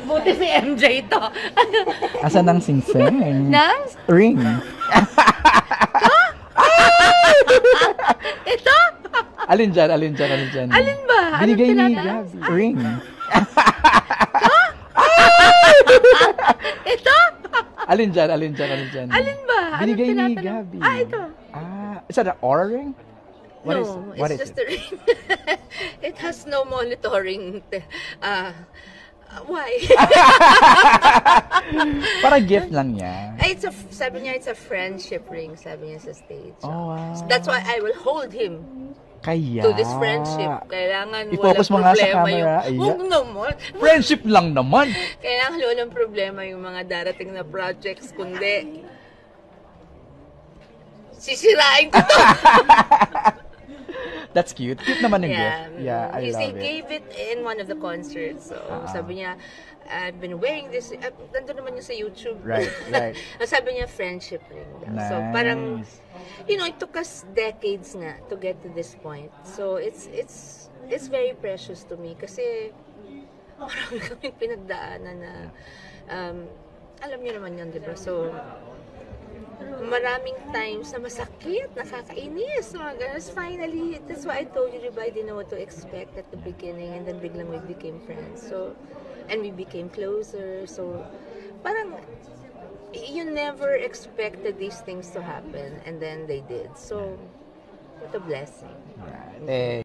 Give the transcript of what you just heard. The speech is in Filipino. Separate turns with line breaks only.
Buti si MJ to.
Asan ang sing-sing?
Nang?
Ring.
Ito?
Alin dyan, alin dyan, alin dyan?
Alin ba?
Binigay ni
tinataas?
Gabby. Ring.
Ito?
Alin dyan, alin dyan, alin dyan?
Alin ba?
Binigay ni
tinatanong?
Gabby.
Ito.
Is that an Aura ring? What
It's
is
just
it?
a ring. It has no monitoring. Why?
Para gift lang niya.
Sabi niya, it's a friendship ring, sabi niya sa stage.
Oh, wow.
So that's why I will hold him
Kaya.
to this friendship. Kailangan
I-focus mo
walang
nga sa
problema
camera.
Huwag naman.
Friendship lang naman.
Kailangan walang problema yung mga darating na projects, kundi sisirain ko to.
That's cute. Cute naman yung
Yeah.
gift. Yeah, I
He
love it.
gave it in one of the concerts. So, sabi niya, I've been wearing this. Nandun naman yung sa YouTube.
Right, right.
Sabi niya, friendship ring daw.
Nice.
So, parang, it took us decades nga to get to this point. So, it's very precious to me kasi marami kaming pinagdaanan na, alam niyo naman yan, di ba? So, maraming times na masakit, nakakainis, mga ganun. Finally, that's why I told you, diba, I didn't know what to expect at the beginning, and then biglang we became friends. So, and we became closer. So, parang, you never expected these things to happen, and then they did. So, what a blessing.
Yeah.